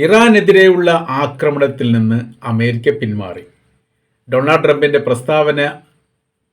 ഇറാനെതിരെയുള്ള ആക്രമണത്തിൽ നിന്ന് അമേരിക്ക പിന്മാറി. ഡൊണാൾഡ് ട്രംപിൻ്റെ പ്രസ്താവന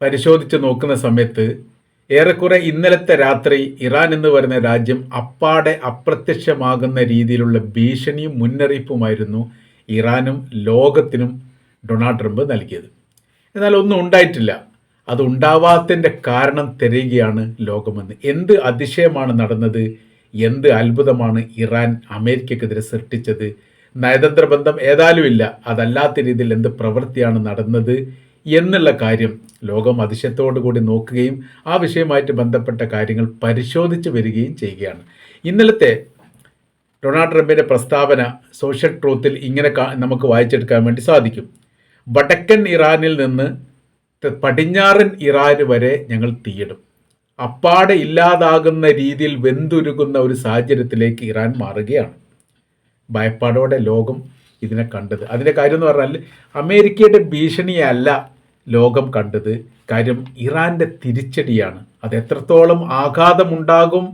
പരിശോധിച്ച് നോക്കുന്ന സമയത്ത് ഏറെക്കുറെ ഇന്നലത്തെ രാത്രി ഇറാൻ എന്ന് പറയുന്ന രാജ്യം അപ്പാടെ അപ്രത്യക്ഷമാകുന്ന രീതിയിലുള്ള ഭീഷണിയും മുന്നറിയിപ്പുമായിരുന്നു ഇറാനും ലോകത്തിനും ഡൊണാൾഡ് ട്രംപ് നൽകിയത്. എന്നാൽ ഒന്നും ഉണ്ടായിട്ടില്ല. അത് ഉണ്ടാവാത്തതിൻ്റെ കാരണം തിരയുകയാണ് ലോകമെന്ന്. എന്ത് അതിശയമാണ് നടന്നത്, എന്ത് അത്ഭുതമാണ് ഇറാൻ അമേരിക്കക്കെതിരെ സൃഷ്ടിച്ചത്, നയതന്ത്ര ബന്ധം ഏതായാലും ഇല്ല, അതല്ലാത്ത രീതിയിൽ എന്ത് പ്രവൃത്തിയാണ് നടന്നത് എന്നുള്ള കാര്യം ലോകം അതിശയത്തോടു കൂടി നോക്കുകയും ആ വിഷയവുമായിട്ട് ബന്ധപ്പെട്ട കാര്യങ്ങൾ പരിശോധിച്ച് വരികയും ചെയ്യുകയാണ്. ഇന്നലത്തെ ഡൊണാൾഡ് ട്രംപിൻ്റെ പ്രസ്താവന സോഷ്യൽ ട്രൂത്തിൽ ഇങ്ങനെ നമുക്ക് വായിച്ചെടുക്കാൻ വേണ്ടി സാധിക്കും. വടക്കൻ ഇറാനിൽ നിന്ന് പടിഞ്ഞാറൻ ഇറാൻ വരെ ഞങ്ങൾ തീയിടും. അപ്പാടെ ഇല്ലാതാകുന്ന രീതിയിൽ വെന്തുരുകുന്ന ഒരു സാഹചര്യത്തിലേക്ക് ഇറാൻ മാറുകയാണ്. ഭയപ്പാടോടെ ലോകം ഇതിനെ കണ്ടത്. അതിൻ്റെ കാര്യം എന്ന് പറഞ്ഞാൽ അമേരിക്കയുടെ ഭീഷണിയല്ല ലോകം കണ്ടത്. കാര്യം ഇറാൻ്റെ തിരിച്ചടിയാണ്. അത് എത്രത്തോളം ആഘാതമുണ്ടാകും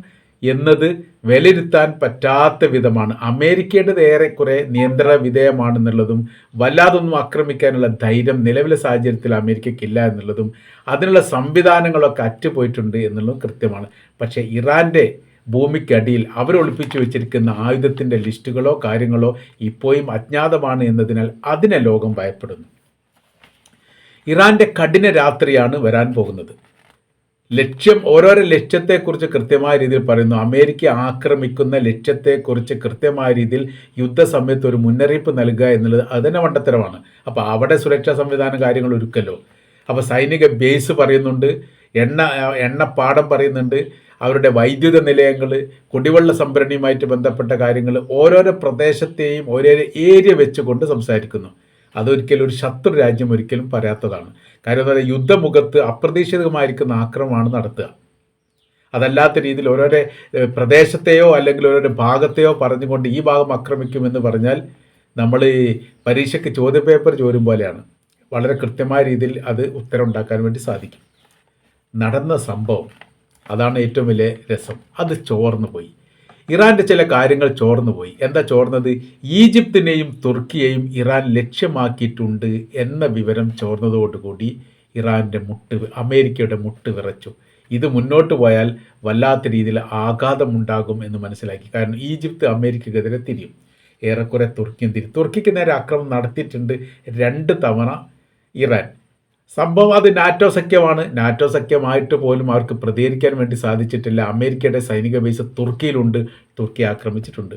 എന്നത് വിലയിരുത്താൻ പറ്റാത്ത വിധമാണ്. അമേരിക്കയുടേത് ഏറെക്കുറെ നിയന്ത്രണ വിധേയമാണെന്നുള്ളതും വല്ലാതൊന്നും ആക്രമിക്കാനുള്ള ധൈര്യം നിലവിലെ സാഹചര്യത്തിൽ അമേരിക്കയ്ക്കില്ല എന്നുള്ളതും അതിനുള്ള സംവിധാനങ്ങളൊക്കെ അറ്റുപോയിട്ടുണ്ട് എന്നുള്ളതും കൃത്യമാണ്. പക്ഷേ ഇറാൻ്റെ ഭൂമിക്കടിയിൽ അവരൊളിപ്പിച്ചു വെച്ചിരിക്കുന്ന ആയുധത്തിൻ്റെ ലിസ്റ്റുകളോ കാര്യങ്ങളോ ഇപ്പോഴും അജ്ഞാതമാണ് എന്നതിനാൽ അതിനെ ലോകം ഭയപ്പെടുന്നു. ഇറാൻ്റെ കഠിന രാത്രിയാണ് വരാൻ പോകുന്നത്. ലക്ഷ്യം, ഓരോരോ ലക്ഷ്യത്തെക്കുറിച്ച് കൃത്യമായ രീതിയിൽ പറയുന്നു. അമേരിക്ക ആക്രമിക്കുന്ന ലക്ഷ്യത്തെക്കുറിച്ച് കൃത്യമായ രീതിയിൽ യുദ്ധസമയത്ത് ഒരു മുന്നറിയിപ്പ് നൽകുക എന്നുള്ളത് അതിനെ മണ്ടത്തരമാണ്. അപ്പോൾ അവിടെ സുരക്ഷാ സംവിധാന കാര്യങ്ങൾ ഒരുക്കല്ലോ. അപ്പോൾ സൈനിക ബേസ് പറയുന്നുണ്ട്, എണ്ണപ്പാടം പറയുന്നുണ്ട്, അവരുടെ വൈദ്യുത നിലയങ്ങൾ, കുടിവെള്ള സംഭരണിയുമായിട്ട് ബന്ധപ്പെട്ട കാര്യങ്ങൾ ഓരോരോ പ്രദേശത്തെയും ഓരോരോ ഏരിയ വെച്ചുകൊണ്ട് സംസാരിക്കുന്നു. അതൊരിക്കലും ഒരു ശത്രു രാജ്യം ഒരിക്കലും പറയാത്തതാണ്. കാര്യം എന്താ പറയുക, യുദ്ധമുഖത്ത് അപ്രതീക്ഷിതമായിരിക്കുന്ന ആക്രമണമാണ് നടത്തുക. അതല്ലാത്ത രീതിയിൽ ഓരോരോ പ്രദേശത്തെയോ അല്ലെങ്കിൽ ഓരോരോ ഭാഗത്തെയോ പറഞ്ഞുകൊണ്ട് ഈ ഭാഗം ആക്രമിക്കുമെന്ന് പറഞ്ഞാൽ നമ്മൾ പരീക്ഷയ്ക്ക് ചോദ്യപേപ്പർ ചോരും പോലെയാണ്. വളരെ കൃത്യമായ രീതിയിൽ അത് ഉത്തരം ഉണ്ടാക്കാൻ വേണ്ടി സാധിക്കും. നടന്ന സംഭവം അതാണ് ഏറ്റവും വലിയ രസം. അത് ചോർന്നു പോയി. ഇറാൻ്റെ ചില കാര്യങ്ങൾ ചോർന്നു പോയി. എന്താ ചോർന്നത്? ഈജിപ്തിനെയും തുർക്കിയെയും ഇറാൻ ലക്ഷ്യമാക്കിയിട്ടുണ്ട് എന്ന വിവരം ചോർന്നതോടുകൂടി അമേരിക്കയുടെ മുട്ട് വിറച്ചു. ഇത് മുന്നോട്ട് പോയാൽ വല്ലാത്ത രീതിയിൽ ആഘാതമുണ്ടാകും എന്ന് മനസ്സിലാക്കി. കാരണം ഈജിപ്ത് അമേരിക്കക്കെതിരെ തിരിയും, ഏറെക്കുറെ തുർക്കിയും തിരിയും. തുർക്കിക്ക് നേരെ ആക്രമണം നടത്തിയിട്ടുണ്ട് 2 തവണ ഇറാൻ. സംഭവം അത് നാറ്റോ സഖ്യമാണ്. നാറ്റോ സഖ്യമായിട്ട് പോലും അവർക്ക് പ്രതികരിക്കാൻ വേണ്ടി സാധിച്ചിട്ടില്ല. അമേരിക്കയുടെ സൈനിക ബേസ് തുർക്കിയിലുണ്ട്, തുർക്കി ആക്രമിച്ചിട്ടുണ്ട്.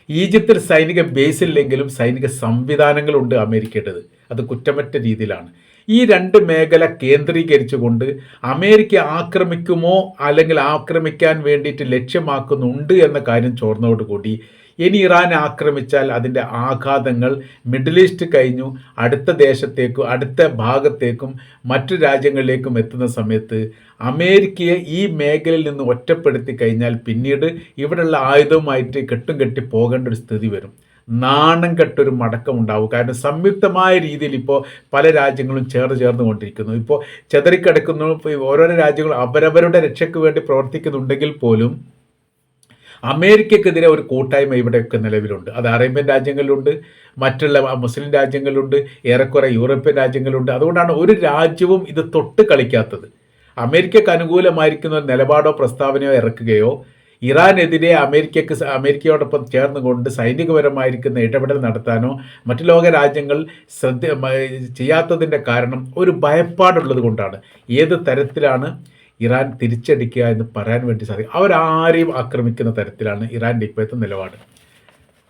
ഈജിപ്തിൽ സൈനിക ബേസില്ലെങ്കിലും സൈനിക സംവിധാനങ്ങളുണ്ട് അമേരിക്കയുടേത്. അത് കുറ്റമറ്റ രീതിയിലാണ്. ഈ 2 മേഖല കേന്ദ്രീകരിച്ചുകൊണ്ട് അമേരിക്ക ആക്രമിക്കുമോ അല്ലെങ്കിൽ ആക്രമിക്കാൻ വേണ്ടിയിട്ട് ലക്ഷ്യമാക്കുന്നുണ്ട് എന്ന കാര്യം ചോർന്നതോടുകൂടി ഇനി ഇറാൻ ആക്രമിച്ചാൽ അതിൻ്റെ ആഘാതങ്ങൾ മിഡിൽ ഈസ്റ്റ് കഴിഞ്ഞു അടുത്ത ദേശത്തേക്കും അടുത്ത ഭാഗത്തേക്കും മറ്റു രാജ്യങ്ങളിലേക്കും എത്തുന്ന സമയത്ത് അമേരിക്കയെ ഈ മേഖലയിൽ നിന്ന് ഒറ്റപ്പെടുത്തി കഴിഞ്ഞാൽ പിന്നീട് ഇവിടെയുള്ള ആയുധവുമായിട്ട് കെട്ടി പോകേണ്ട ഒരു സ്ഥിതി വരും. നാണം കെട്ടൊരു മടക്കമുണ്ടാവും. കാരണം സംയുക്തമായ രീതിയിൽ ഇപ്പോൾ പല രാജ്യങ്ങളും ചേർന്നുകൊണ്ടിരിക്കുന്നു. ഇപ്പോൾ ചെതറിക്കിടക്കുന്നു. ഓരോരോ രാജ്യങ്ങളും അവരവരുടെ രക്ഷയ്ക്ക് വേണ്ടി പ്രവർത്തിക്കുന്നുണ്ടെങ്കിൽ പോലും അമേരിക്കക്കെതിരെ ഒരു കൂട്ടായ്മ ഇവിടെയൊക്കെ നിലവിലുണ്ട്. അത് അറേബ്യൻ രാജ്യങ്ങളിലുണ്ട്, മറ്റുള്ള മുസ്ലിം രാജ്യങ്ങളിലുണ്ട്, ഏറെക്കുറെ യൂറോപ്യൻ രാജ്യങ്ങളിലുണ്ട്. അതുകൊണ്ടാണ് ഒരു രാജ്യവും ഇത് തൊട്ട് കളിക്കാത്തത്. അമേരിക്കക്ക് അനുകൂലമായിരിക്കുന്ന ഒരു നിലപാടോ പ്രസ്താവനയോ ഇറക്കുകയോ ഇറാനെതിരെ അമേരിക്കയോടൊപ്പം ചേർന്നുകൊണ്ട് സൈനികപരമായിരിക്കുന്ന ഇടപെടൽ നടത്താനോ മറ്റു ലോക രാജ്യങ്ങൾ ചെയ്യാത്തതിൻ്റെ കാരണം ഒരു ഭയപ്പാടുള്ളത് കൊണ്ടാണ്. ഏത് തരത്തിലാണ് ഇറാൻ തിരിച്ചടിക്കുക എന്ന് പറയാൻ വേണ്ടി സാധിക്കും. അവരാരെയും ആക്രമിക്കുന്ന തരത്തിലാണ് ഇറാൻ്റെ ഇപ്പോഴത്തെ നിലപാട്.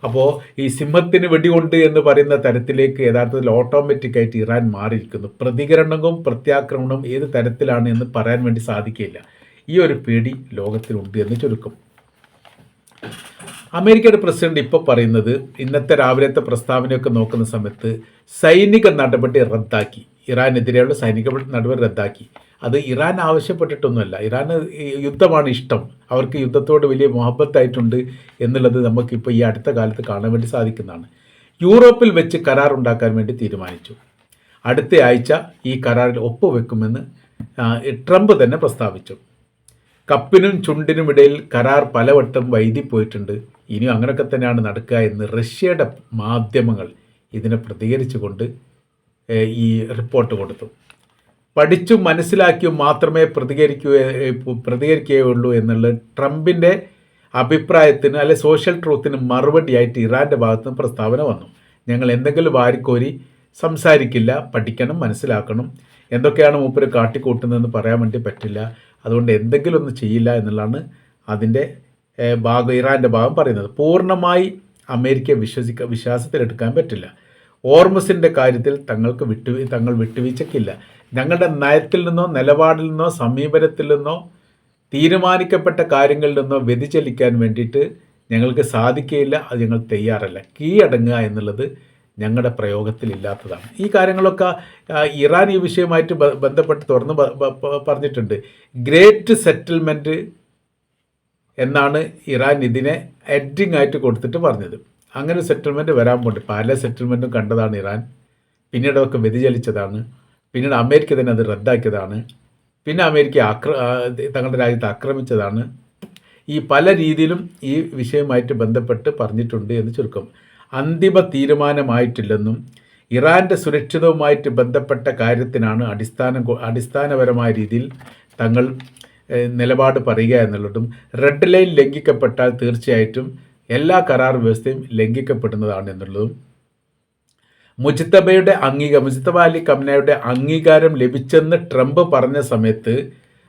അപ്പോൾ ഈ സിംഹത്തിന് വെടികൊണ്ട് എന്ന് പറയുന്ന തരത്തിലേക്ക് യഥാർത്ഥത്തിൽ ഓട്ടോമാറ്റിക്കായിട്ട് ഇറാൻ മാറിയിരിക്കുന്നു. പ്രതികരണവും പ്രത്യാക്രമണവും ഏത് തരത്തിലാണ് എന്ന് പറയാൻ വേണ്ടി സാധിക്കില്ല. ഈ ഒരു പേടി ലോകത്തിലുണ്ട് എന്ന് ചുരുക്കം. അമേരിക്കയുടെ പ്രസിഡന്റ് ഇപ്പോൾ പറയുന്നത്, ഇന്നത്തെ രാവിലത്തെ പ്രസ്താവനയൊക്കെ നോക്കുന്ന സമയത്ത് സൈനിക നടപടി റദ്ദാക്കി, ഇറാനെതിരെയുള്ള സൈനിക നടപടി റദ്ദാക്കി. അത് ഇറാൻ ആവശ്യപ്പെട്ടിട്ടൊന്നുമല്ല. ഇറാന് യുദ്ധമാണ് ഇഷ്ടം, അവർക്ക് യുദ്ധത്തോട് വലിയ മുഹബത്തായിട്ടുണ്ട് എന്നുള്ളത് നമുക്കിപ്പോൾ ഈ അടുത്ത കാലത്ത് കാണാൻ വേണ്ടി സാധിക്കുന്നതാണ്. യൂറോപ്പിൽ വെച്ച് കരാർ ഉണ്ടാക്കാൻ വേണ്ടി തീരുമാനിച്ചു. അടുത്ത ആഴ്ച ഈ കരാറിൽ ഒപ്പുവെക്കുമെന്ന് ട്രംപ് തന്നെ പ്രസ്താവിച്ചു. കപ്പിനും ചുണ്ടിനും ഇടയിൽ കരാർ പലവട്ടം വൈകിപ്പോയിട്ടുണ്ട്. ഇനിയും അങ്ങനെയൊക്കെ തന്നെയാണ് നടക്കുക എന്ന് റഷ്യയുടെ മാധ്യമങ്ങൾ ഇതിനെ പ്രതികരിച്ചുകൊണ്ട് ഈ റിപ്പോർട്ട് കൊടുത്തു. പഠിച്ചും മനസ്സിലാക്കിയും മാത്രമേ പ്രതികരിക്കുകയുള്ളൂ എന്നുള്ള ട്രംപിൻ്റെ അഭിപ്രായത്തിന് അല്ലെ സോഷ്യൽ ട്രൂത്തിന് മറുപടിയായിട്ട് ഇറാൻ്റെ ഭാഗത്ത് നിന്ന് പ്രസ്താവന വന്നു. ഞങ്ങൾ എന്തെങ്കിലും വാരിക്കോരി സംസാരിക്കില്ല, പഠിക്കണം, മനസ്സിലാക്കണം, എന്തൊക്കെയാണ് മൂപ്പര് കാട്ടിക്കൂട്ടുന്നതെന്ന് പറയാൻ വേണ്ടി പറ്റില്ല, അതുകൊണ്ട് എന്തെങ്കിലും ഒന്നും ചെയ്യില്ല എന്നുള്ളതാണ് അതിൻ്റെ ഇറാൻ്റെ ഭാഗം പറയുന്നത്. പൂർണ്ണമായി അമേരിക്കയെ വിശ്വാസത്തിലെടുക്കാൻ പറ്റില്ല. ഓർമസിൻ്റെ കാര്യത്തിൽ തങ്ങൾ വിട്ടുവീഴ്ചയ്ക്കില്ല. ഞങ്ങളുടെ നയത്തിൽ നിന്നോ നിലപാടിൽ നിന്നോ സമീപനത്തിൽ നിന്നോ തീരുമാനിക്കപ്പെട്ട കാര്യങ്ങളിൽ നിന്നോ വ്യതിചലിക്കാൻ വേണ്ടിയിട്ട് ഞങ്ങൾക്ക് സാധിക്കുകയില്ല. അത് ഞങ്ങൾ തയ്യാറല്ല. കീഴടങ്ങുക എന്നുള്ളത് ഞങ്ങളുടെ പ്രയോഗത്തിലില്ലാത്തതാണ്. ഈ കാര്യങ്ങളൊക്കെ ഇറാൻ ഈ വിഷയമായിട്ട് ബന്ധപ്പെട്ട് തുറന്ന് പറഞ്ഞിട്ടുണ്ട്. ഗ്രേറ്റ് സെറ്റിൽമെൻറ്റ് എന്നാണ് ഇറാൻ ഇതിനെ ഹെഡിങ് ആയിട്ട് കൊടുത്തിട്ട് പറഞ്ഞത്. അങ്ങനെ സെറ്റിൽമെൻറ്റ് വരാൻ പോണ്ട്. പല സെറ്റിൽമെൻറ്റും കണ്ടതാണ് ഇറാൻ. പിന്നീട് അതൊക്കെ വ്യതിചലിച്ചതാണ്. പിന്നീട് അമേരിക്ക തന്നെ അത് റദ്ദാക്കിയതാണ്. പിന്നെ അമേരിക്ക തങ്ങളുടെ രാജ്യത്ത് ആക്രമിച്ചതാണ്. ഈ പല രീതിയിലും ഈ വിഷയവുമായിട്ട് ബന്ധപ്പെട്ട് പറഞ്ഞിട്ടുണ്ട് എന്ന് ചുരുക്കം. അന്തിമ തീരുമാനമായിട്ടില്ലെന്നും ഇറാൻ്റെ സുരക്ഷിതവുമായിട്ട് ബന്ധപ്പെട്ട കാര്യത്തിനാണ് അടിസ്ഥാനപരമായ രീതിയിൽ തങ്ങൾ നിലപാട് പറയുക എന്നുള്ളതും റെഡ് ലൈൻ ലംഘിക്കപ്പെട്ടാൽ തീർച്ചയായിട്ടും എല്ലാ കരാർ വ്യവസ്ഥയും ലംഘിക്കപ്പെടുന്നതാണ് എന്നുള്ളതും മുജ്തബ അലി ഖംനയുടെ അംഗീകാരം ലഭിച്ചെന്ന് ട്രംപ് പറഞ്ഞ സമയത്ത്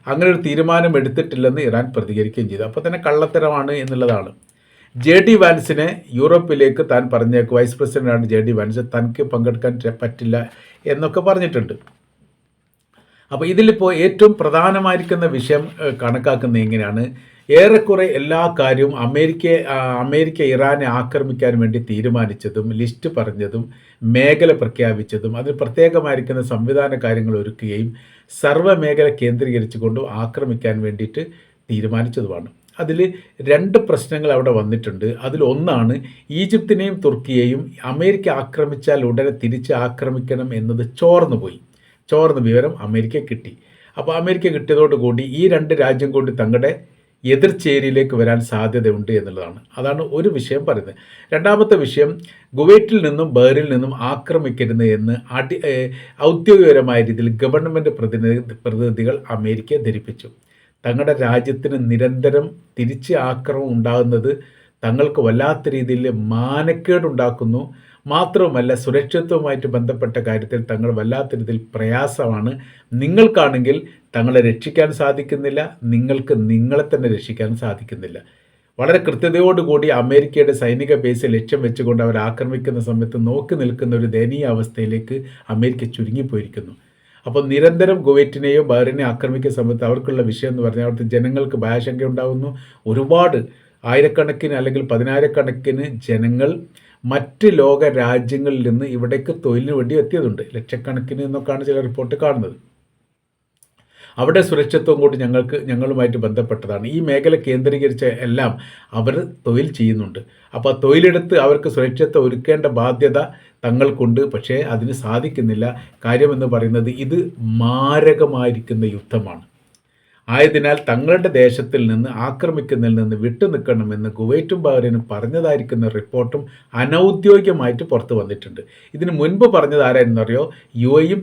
അങ്ങനെ ഒരു തീരുമാനം എടുത്തിട്ടില്ലെന്ന് ഇറാൻ പ്രതികരിക്കുകയും ചെയ്തു. അപ്പോൾ തന്നെ കള്ളത്തരമാണ് എന്നുള്ളതാണ്. JD വാൻസിനെ യൂറോപ്പിലേക്ക് താൻ പറഞ്ഞേക്കും. വൈസ് പ്രസിഡൻ്റാണ് JD വാൻസ്, തനിക്ക് പങ്കെടുക്കാൻ പറ്റില്ല എന്നൊക്കെ പറഞ്ഞിട്ടുണ്ട്. അപ്പോൾ ഇതിലിപ്പോൾ ഏറ്റവും പ്രധാനമായിരിക്കുന്ന വിഷയം കണക്കാക്കുന്നത് എങ്ങനെയാണ്? ഏറെക്കുറെ എല്ലാ കാര്യവും അമേരിക്ക ഇറാനെ ആക്രമിക്കാൻ വേണ്ടി തീരുമാനിച്ചതും ലിസ്റ്റ് പറഞ്ഞതും മേഖല പ്രഖ്യാപിച്ചതും അതിന് പ്രത്യേകമായിരിക്കുന്ന സംവിധാന കാര്യങ്ങൾ ഒരുക്കുകയും സർവ്വമേഖല കേന്ദ്രീകരിച്ചുകൊണ്ടും ആക്രമിക്കാൻ വേണ്ടിയിട്ട് തീരുമാനിച്ചതുമാണ്. അതിൽ 2 പ്രശ്നങ്ങൾ അവിടെ വന്നിട്ടുണ്ട്. അതിലൊന്നാണ് ഈജിപ്തിനെയും തുർക്കിയെയും അമേരിക്ക ആക്രമിച്ചാൽ ഉടനെ തിരിച്ച് ആക്രമിക്കണം എന്നത് ചോർന്ന വിവരം അമേരിക്ക കിട്ടി. അപ്പോൾ അമേരിക്ക കിട്ടിയതോടുകൂടി ഈ 2 രാജ്യം കൊണ്ട് തങ്ങളുടെ എതിർചേരിയിലേക്ക് വരാൻ സാധ്യതയുണ്ട് എന്നുള്ളതാണ്. അതാണ് ഒരു വിഷയം പറയുന്നത്. രണ്ടാമത്തെ വിഷയം, കുവൈറ്റിൽ നിന്നും ബഹ്റിനിൽ നിന്നും ആക്രമിക്കരുത് എന്ന് ഔദ്യോഗികപരമായ രീതിയിൽ ഗവൺമെൻറ് പ്രതിനിധികൾ അമേരിക്കയെ ധരിപ്പിച്ചു. തങ്ങളുടെ രാജ്യത്തിന് നിരന്തരം തിരിച്ച് ആക്രമണം ഉണ്ടാകുന്നത് തങ്ങൾക്ക് വല്ലാത്ത രീതിയിൽ മാനക്കേടുണ്ടാക്കുന്നു. മാത്രവുമല്ല, സുരക്ഷിതത്വവുമായിട്ട് ബന്ധപ്പെട്ട കാര്യത്തിൽ തങ്ങൾ വല്ലാത്ത രീതിയിൽ പ്രയാസമാണ്. നിങ്ങൾക്കാണെങ്കിൽ തങ്ങളെ രക്ഷിക്കാൻ സാധിക്കുന്നില്ല, നിങ്ങൾക്ക് നിങ്ങളെ തന്നെ രക്ഷിക്കാൻ സാധിക്കുന്നില്ല. വളരെ കൃത്യതയോടുകൂടി അമേരിക്കയുടെ സൈനിക ബേസ് ലക്ഷ്യം വെച്ചുകൊണ്ട് അവർ ആക്രമിക്കുന്ന സമയത്ത് നോക്കി നിൽക്കുന്ന ഒരു ദയനീയ അവസ്ഥയിലേക്ക് അമേരിക്ക ചുരുങ്ങിപ്പോയിരിക്കുന്നു. അപ്പോൾ നിരന്തരം കുവൈറ്റിനെയോ ബഹ്റിനെയോ ആക്രമിക്കുന്ന സമയത്ത് അവർക്കുള്ള വിഷയം എന്ന് പറഞ്ഞാൽ അവിടുത്തെ ജനങ്ങൾക്ക് ഭയാശങ്ക ഉണ്ടാകുന്നു. ഒരുപാട് ആയിരക്കണക്കിന് അല്ലെങ്കിൽ 10,000-കണക്കിന് ജനങ്ങൾ മറ്റ് ലോക രാജ്യങ്ങളിൽ നിന്ന് ഇവിടേക്ക് തൊഴിലിന് വേണ്ടി എത്തിയതുണ്ട്. ലക്ഷക്കണക്കിന് എന്നൊക്കെയാണ് ചില റിപ്പോർട്ട് കാണുന്നത്. അവിടെ സുരക്ഷിതത്വം കൂടി ഞങ്ങളുമായിട്ട് ബന്ധപ്പെട്ടതാണ്. ഈ മേഖല കേന്ദ്രീകരിച്ച എല്ലാം അവർ തൊഴിൽ ചെയ്യുന്നുണ്ട്. അപ്പോൾ തൊഴിലെടുത്ത് അവർക്ക് സുരക്ഷിതത്വം ഒരുക്കേണ്ട ബാധ്യത തങ്ങൾക്കുണ്ട്. പക്ഷേ അതിന് സാധിക്കുന്നില്ല. കാര്യമെന്ന് പറയുന്നത് ഇത് മാരകമായിരിക്കുന്ന യുദ്ധമാണ്. ആയതിനാൽ തങ്ങളുടെ ദേശത്തിൽ നിന്ന് ആക്രമിക്കുന്നതിൽ നിന്ന് വിട്ടുനിൽക്കണമെന്ന് കുവൈറ്റും ബഹ്റൈനും പറഞ്ഞതായിരിക്കുന്ന റിപ്പോർട്ടും അനൗദ്യോഗികമായിട്ട് പുറത്ത് വന്നിട്ടുണ്ട്. ഇതിന് മുൻപ് പറഞ്ഞത് ആരായിരുന്നറിയോ? UAEയും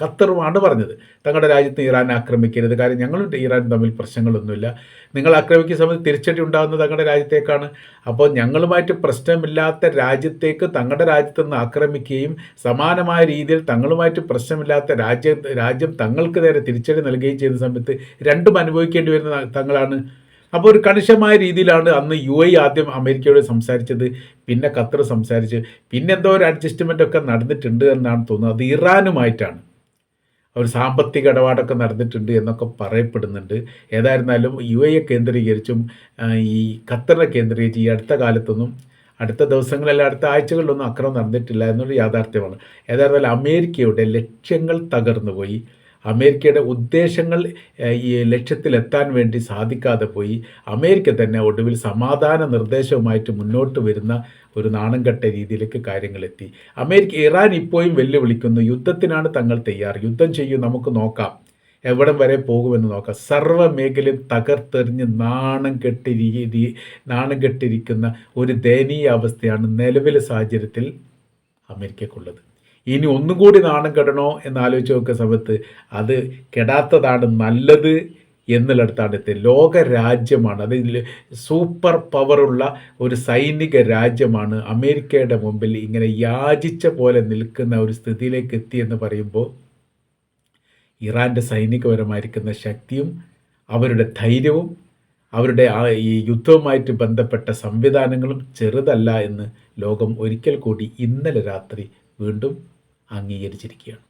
ഖത്തറുമാണ് പറഞ്ഞത്. തങ്ങളുടെ രാജ്യത്ത് ഇറാൻ ആക്രമിക്കരുത്, കാര്യം ഞങ്ങളും ഇറാനും തമ്മിൽ പ്രശ്നങ്ങളൊന്നുമില്ല, നിങ്ങൾ ആക്രമിക്കുന്ന സമയത്ത് തിരിച്ചടി ഉണ്ടാകുന്നത് തങ്ങളുടെ രാജ്യത്തേക്കാണ്. അപ്പോൾ ഞങ്ങളുമായിട്ട് പ്രശ്നമില്ലാത്ത രാജ്യത്തേക്ക് തങ്ങളുടെ രാജ്യത്തുനിന്ന് ആക്രമിക്കുകയും സമാനമായ രീതിയിൽ തങ്ങളുമായിട്ട് പ്രശ്നമില്ലാത്ത രാജ്യം തങ്ങൾക്ക് നേരെ തിരിച്ചടി നൽകുകയും ചെയ്യുന്ന സമയത്ത് രണ്ടും അനുഭവിക്കേണ്ടി വരുന്ന തങ്ങളാണ്. അപ്പോൾ ഒരു കണിശമായ രീതിയിലാണ് അന്ന് UAE ആദ്യം അമേരിക്കയോട് സംസാരിച്ചത്, പിന്നെ ഖത്തർ സംസാരിച്ച്, പിന്നെ എന്തോ ഒരു അഡ്ജസ്റ്റ്മെൻ്റ് ഒക്കെ നടന്നിട്ടുണ്ട് എന്നാണ് തോന്നുന്നത്. അത് ഇറാനുമായിട്ടാണ്. ഒരു സാമ്പത്തിക ഇടപാടൊക്കെ നടന്നിട്ടുണ്ട് എന്നൊക്കെ പറയപ്പെടുന്നുണ്ട്. ഏതായിരുന്നാലും UAE കേന്ദ്രീകരിച്ചും ഈ ഖത്തറിനെ കേന്ദ്രീകരിച്ച് ഈ അടുത്ത കാലത്തൊന്നും, അടുത്ത ദിവസങ്ങളിൽ, അടുത്ത ആഴ്ചകളിലൊന്നും ആക്രമണം നടന്നിട്ടില്ല എന്നൊരു യാഥാർത്ഥ്യമാണ്. ഏതായിരുന്നാലും അമേരിക്കയുടെ ലക്ഷ്യങ്ങൾ തകർന്നുപോയി. അമേരിക്കയുടെ ഉദ്ദേശങ്ങൾ ഈ ലക്ഷ്യത്തിലെത്താൻ വേണ്ടി സാധിക്കാതെ പോയി. അമേരിക്ക തന്നെ ഒടുവിൽ സമാധാന നിർദ്ദേശവുമായിട്ട് മുന്നോട്ട് വരുന്ന ഒരു നാണംകെട്ട രീതിയിലേക്ക് കാര്യങ്ങളെത്തി. ഇറാൻ ഇപ്പോഴും വെല്ലുവിളിക്കുന്നു, യുദ്ധത്തിനാണ് തങ്ങൾ തയ്യാർ, യുദ്ധം ചെയ്യൂ, നമുക്ക് നോക്കാം എവിടം വരെ പോകുമെന്ന് നോക്കാം. സർവ്വ മേഖലയും തകർത്തെറിഞ്ഞ് നാണം കെട്ടിരിക്കുന്ന ഒരു ദയനീയ അവസ്ഥയാണ് നിലവിലെ സാഹചര്യത്തിൽ അമേരിക്കക്കുള്ളത്. ഇനി ഒന്നും കൂടി നാണം കെടണോ എന്നാലോചിച്ച് നോക്കുന്ന സമയത്ത് അത് കെടാത്തതാണ് നല്ലത് എന്നുള്ളിടത്താണ് എത്തി. ലോക രാജ്യമാണ്, അതിൽ സൂപ്പർ പവറുള്ള ഒരു സൈനിക രാജ്യമാണ് അമേരിക്കയുടെ മുമ്പിൽ ഇങ്ങനെ യാചിച്ച പോലെ നിൽക്കുന്ന ഒരു സ്ഥിതിയിലേക്ക് എത്തിയെന്ന് പറയുമ്പോൾ ഇറാൻ്റെ സൈനികപരമായിരിക്കുന്ന ശക്തിയും അവരുടെ ധൈര്യവും അവരുടെ ഈ യുദ്ധവുമായിട്ട് ബന്ധപ്പെട്ട സംവിധാനങ്ങളും ചെറുതല്ല എന്ന് ലോകം ഒരിക്കൽ കൂടി ഇന്നലെ രാത്രി വീണ്ടും അംഗീകരിച്ചിരിക്കുകയാണ്.